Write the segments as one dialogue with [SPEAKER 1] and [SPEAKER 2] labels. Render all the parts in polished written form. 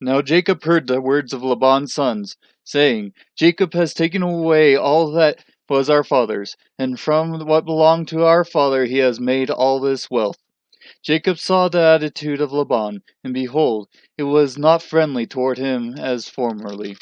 [SPEAKER 1] Now Jacob heard the words of Laban's sons, saying, Jacob has taken away all that was our father's, and from what belonged to our father he has made all this wealth. Jacob saw the attitude of Laban, and behold, it was not friendly toward him as formerly.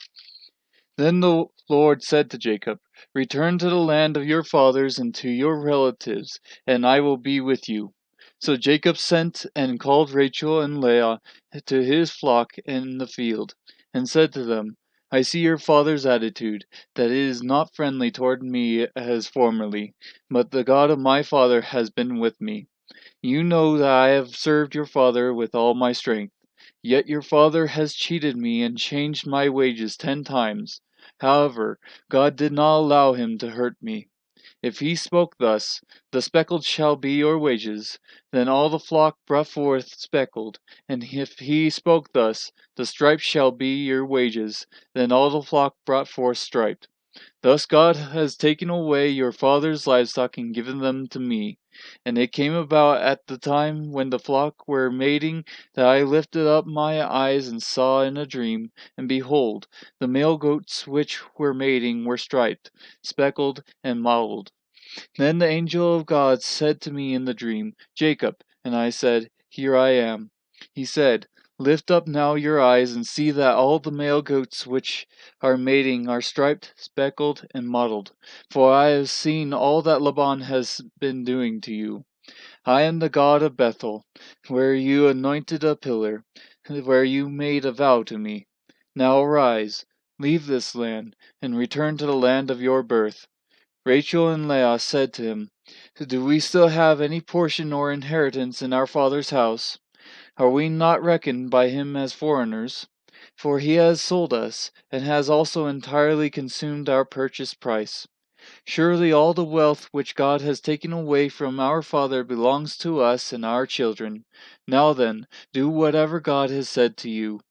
[SPEAKER 1] Then the Lord said to Jacob, Return to the land of your fathers and to your relatives, and I will be with you. So Jacob sent and called Rachel and Leah to his flock in the field, and said to them, I see your father's attitude, that it is not friendly toward me as formerly, but the God of my father has been with me. You know that I have served your father with all my strength. Yet your father has cheated me and changed my wages 10 times. However, God did not allow him to hurt me. If he spoke thus, The speckled shall be your wages, then all the flock brought forth speckled. And if he spoke thus, The striped shall be your wages, then all the flock brought forth striped. Thus God has taken away your father's livestock and given them to me. And it came about at the time when the flock were mating that I lifted up my eyes and saw in a dream, and behold, the male goats which were mating were striped, speckled, and mottled. Then the angel of God said to me in the dream, Jacob, and I said, Here I am. He said, Lift up now your eyes and see that all the male goats which are mating are striped, speckled, and mottled. For I have seen all that Laban has been doing to you. I am the God of Bethel, where you anointed a pillar, where you made a vow to me. Now arise, leave this land, and return to the land of your birth. Rachel and Leah said to him, Do we still have any portion or inheritance in our father's house? Are we not reckoned by him as foreigners? For he has sold us, and has also entirely consumed our purchase price. Surely all the wealth which God has taken away from our father belongs to us and our children. Now then, do whatever God has said to you.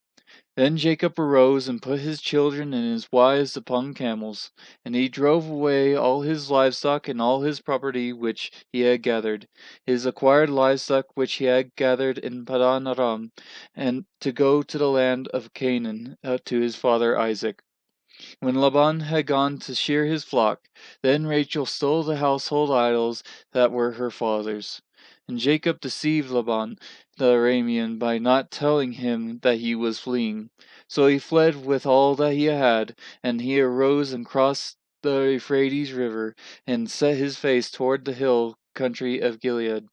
[SPEAKER 1] Then Jacob arose and put his children and his wives upon camels, and he drove away all his livestock and all his property which he had gathered, his acquired livestock which he had gathered in Padan Aram, and to go to the land of Canaan to his father Isaac. When Laban had gone to shear his flock, then Rachel stole the household idols that were her father's. And Jacob deceived Laban the Aramean by not telling him that he was fleeing. So he fled with all that he had, and he arose and crossed the Euphrates River, and set his face toward the hill country of Gilead.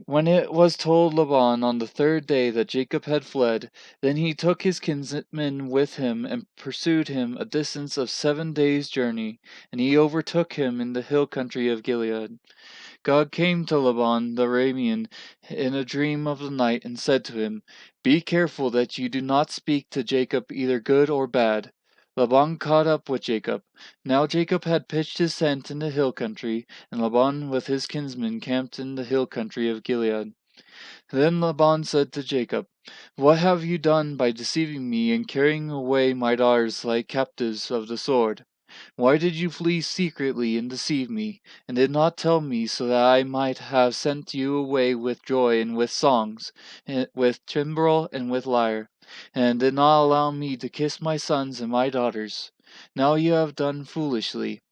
[SPEAKER 1] When it was told Laban on the 3rd day that Jacob had fled, then he took his kinsman with him and pursued him a distance of 7 days' journey, and he overtook him in the hill country of Gilead. God came to Laban the Aramean in a dream of the night and said to him, Be careful that you do not speak to Jacob either good or bad. Laban caught up with Jacob. Now Jacob had pitched his tent in the hill country, and Laban with his kinsmen camped in the hill country of Gilead. Then Laban said to Jacob, What have you done by deceiving me and carrying away my daughters like captives of the sword? Why did you flee secretly and deceive me, and did not tell me, so that I might have sent you away with joy and with songs, and with timbrel and with lyre, and did not allow me to kiss my sons and my daughters? Now you have done foolishly.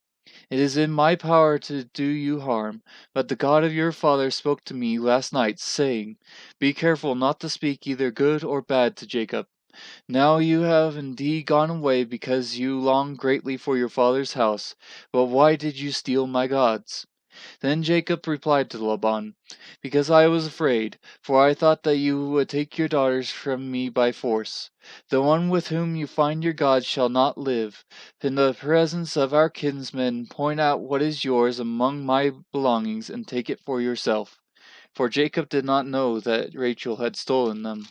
[SPEAKER 1] It is in my power to do you harm, but the God of your father spoke to me last night, saying, Be careful not to speak either good or bad to Jacob. Now you have indeed gone away because you longed greatly for your father's house, but why did you steal my gods? Then Jacob replied to Laban, Because I was afraid, for I thought that you would take your daughters from me by force. The one with whom you find your God shall not live. In the presence of our kinsmen point out what is yours among my belongings and take it for yourself. For Jacob did not know that Rachel had stolen them.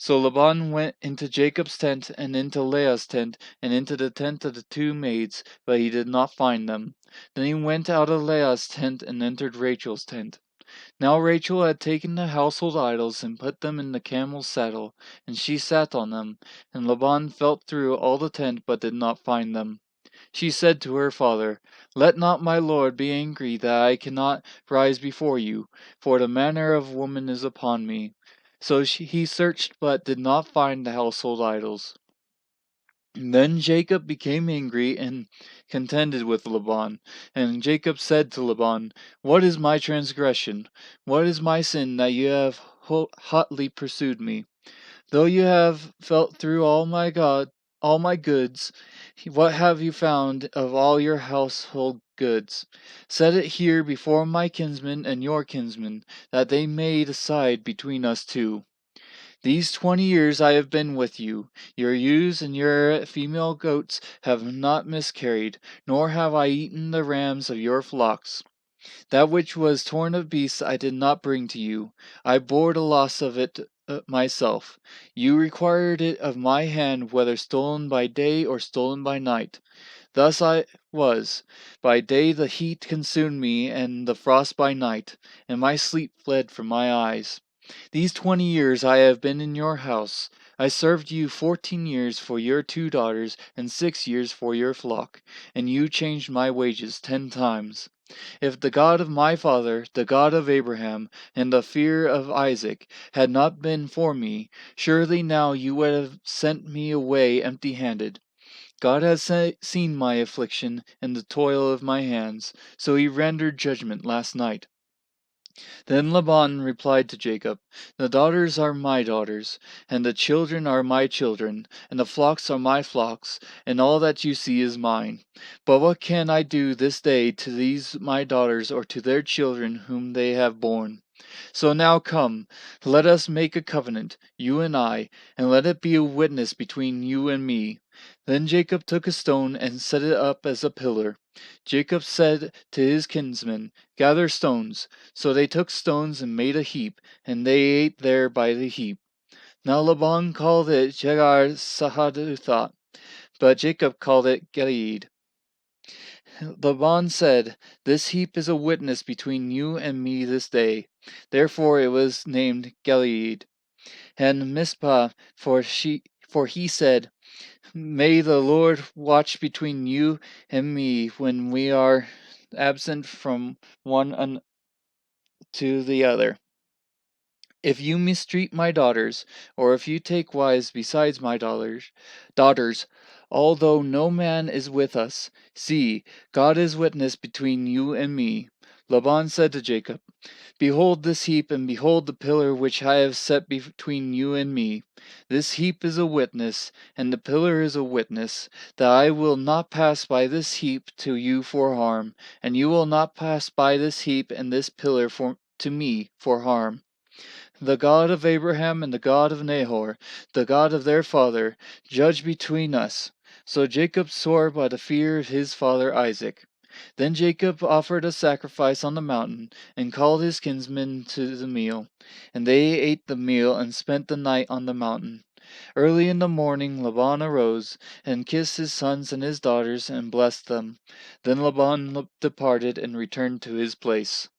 [SPEAKER 1] So Laban went into Jacob's tent, and into Leah's tent, and into the tent of the 2 maids, but he did not find them. Then he went out of Leah's tent, and entered Rachel's tent. Now Rachel had taken the household idols, and put them in the camel's saddle, and she sat on them. And Laban felt through all the tent, but did not find them. She said to her father, Let not my lord be angry that I cannot rise before you, for the manner of woman is upon me. So he searched but did not find the household idols. Then Jacob became angry and contended with Laban. And Jacob said to Laban, What is my transgression? What is my sin that you have hotly pursued me? Though you have felt through all my goods, what have you found of all your household goods? Set it here before my kinsmen and your kinsmen, that they may decide between us two. These 20 years I have been with you. Your ewes and your female goats have not miscarried, nor have I eaten the rams of your flocks. That which was torn of beasts I did not bring to you. I bore the loss of it myself. You required it of my hand, whether stolen by day or stolen by night. Thus I was. By day the heat consumed me, and the frost by night, and my sleep fled from my eyes. These 20 years I have been in your house. I served you 14 years for your 2 daughters, and 6 years for your flock, and you changed my wages 10 times. If the God of my father, the God of Abraham, and the fear of Isaac, had not been for me, surely now you would have sent me away empty handed. God has seen my affliction and the toil of my hands, so he rendered judgment last night. Then Laban replied to Jacob, The daughters are my daughters, and the children are my children, and the flocks are my flocks, and all that you see is mine. But what can I do this day to these my daughters or to their children whom they have borne? So now come, let us make a covenant, you and I, and let it be a witness between you and me. Then Jacob took a stone and set it up as a pillar. Jacob said to his kinsmen, Gather stones. So they took stones and made a heap, and they ate there by the heap. Now Laban called it Jegar Sahadutha, but Jacob called it Gilead. Laban said, This heap is a witness between you and me this day. Therefore it was named Gilead. And Mizpah, for he said, May the Lord watch between you and me when we are absent from one to the other. If you mistreat my daughters, or if you take wives besides my daughters, although no man is with us, see, God is witness between you and me. Laban said to Jacob, Behold this heap, and behold the pillar which I have set between you and me. This heap is a witness, and the pillar is a witness, that I will not pass by this heap to you for harm, and you will not pass by this heap and this pillar to me for harm. The God of Abraham and the God of Nahor, the God of their father, judge between us. So Jacob swore by the fear of his father Isaac. Then Jacob offered a sacrifice on the mountain, and called his kinsmen to the meal. And they ate the meal, and spent the night on the mountain. Early in the morning Laban arose, and kissed his sons and his daughters, and blessed them. Then Laban departed, and returned to his place.